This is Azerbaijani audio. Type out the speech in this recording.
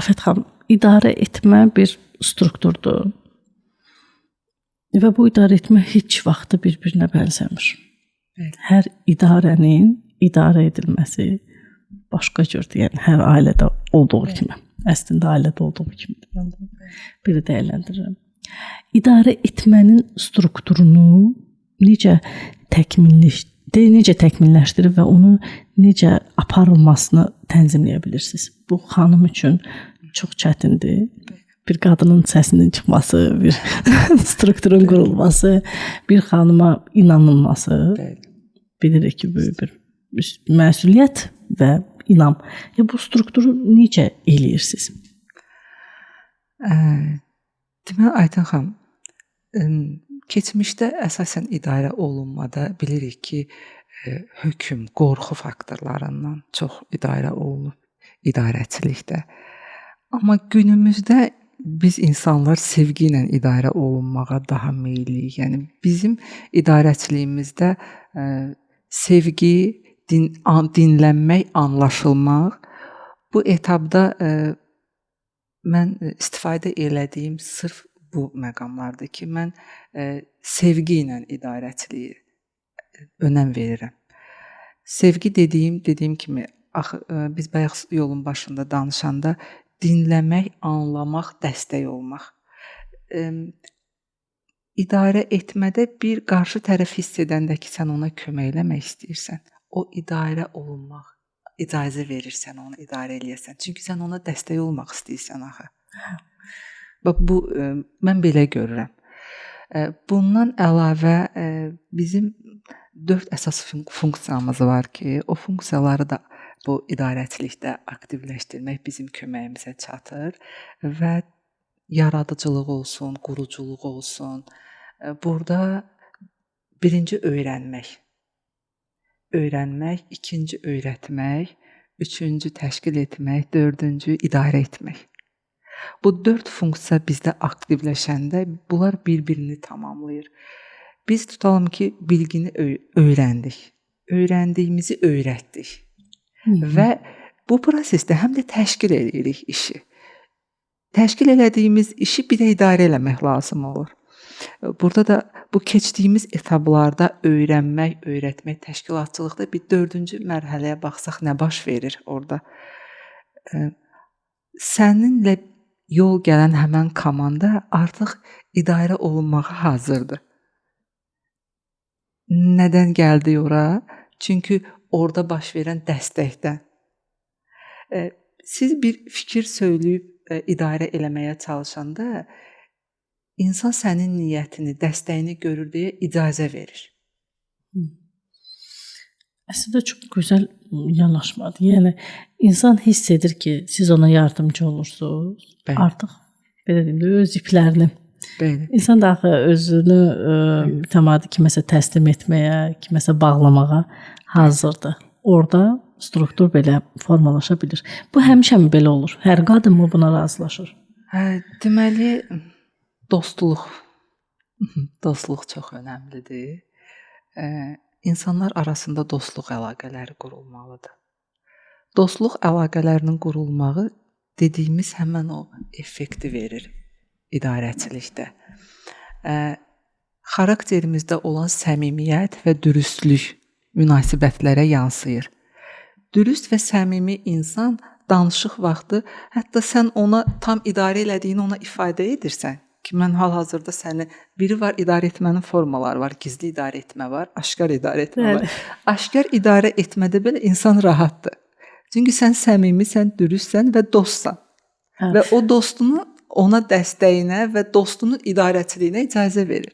Afət xanım, idarə etmə bir strukturdur. Və bu idarə etmə heç vaxt bir-birinə bənzəmir. Hər idarənin idarə edilməsi başqa cürdür. Yəni hər ailədə olduğu kimi. Əslində ailədə olduğu kimi. Belə dəyərləndirirəm. İdarə etmənin strukturunu necə təkmilləşdirib və onun necə aparılmasını tənzimləyə bilirsiniz? Bu xanım üçün çox çətindir. Bir qadının səsinin çıxması, bir strukturun qurulması, bir xanıma inanılması. Bilirik ki, böyük bir məsuliyyət və inam. Bu strukturu necə eləyirsiniz? Deməli, Aytən xanım, keçmişdə əsasən idarə olunmada bilirik ki, hökm, qorxu faktorlarından çox idarə olunub idarəçilikdə. Amma günümüzdə biz insanlar sevgi ilə idarə olunmağa daha meylliyik. Yəni bizim idarəçiliyimizdə sevgi, dinlənmək, anlaşılmaq bu etapda mən istifadə elədiyim sırf bu məqamlardır ki, mən sevgi ilə idarəçiliyi önəm verirəm. Sevgi dediyim kimi, biz bayaq yolun başında danışanda dinləmək, anlamaq, dəstək olmaq. İdarə etmədə bir qarşı tərəf hiss edəndə ki, sən ona kömək eləmək istəyirsən, o idarə olunmaq, icazə verirsən, onu idarə eləyəsən. Çünki sən ona dəstək olmaq istəyirsən axı. Bax, bu, mən belə görürəm. Bundan əlavə, bizim 4 əsas funksiyamız var ki, o funksiyaları da bu idarəçilikdə aktivləşdirmək bizim köməyimizə çatır və yaradıcılıq olsun, quruculuq olsun. Burada birinci öyrənmək, ikinci öyrətmək, üçüncü təşkil etmək, dördüncü idarə etmək. Bu 4 funksiya bizdə aktivləşəndə bunlar bir-birini tamamlayır. Biz tutalım ki, bilgini öyrəndik, öyrəndiyimizi öyrətdik. Və bu prosesdə həm də təşkil edirik işi. Təşkil elədiyimiz işi bir də idarə eləmək lazım olur. Burada da bu keçdiyimiz etaplarda öyrənmək, öyrətmək, təşkilatçılıqda bir 4-cü mərhələyə baxsaq nə baş verir orada? Səninlə yol gələn həmən komanda artıq idarə olunmağa hazırdır. Nədən gəldi ora? Çünki orada baş verən dəstəkdən. Siz bir fikir söyləyib idarə eləməyə çalışanda insan sənin niyyətini, dəstəyini görür deyə icazə verir. Əslində çox gözəl yanaşmadır. Yəni insan hiss edir ki, siz ona yardımcı olursunuz. Artıq belə deyim də öz iplərini. İnsan da axı özünü mütəmadi kiməsə təslim etməyə, kiməsə bağlamağa hazırdır. Orada struktur belə formalaşa bilir. Bu həmişə belə olur? Hər qadın mı buna razılaşır? Deməli, dostluq çox önəmlidir. İnsanlar arasında dostluq əlaqələri qurulmalıdır. Dostluq əlaqələrinin qurulmağı dediyimiz həmən o effekti verir idarəçilikdə. Xarakterimizdə olan səmimiyyət və dürüstlük münasibətlərə yansıyır. Dürüst və səmimi insan danışıq vaxtı, hətta sən ona tam idarə elədiyini ona ifadə edirsən ki, mən hal-hazırda səni, biri var idarə etmənin formaları var, gizli idarə etmə var, aşkar idarə etmə var. Aşkar idarə etmədə belə insan rahatdır. Çünki sən səmimisən, dürüstsən və dostsan. Və o dostunu ona dəstəyinə və dostunun idarəçiliyinə icazə verir.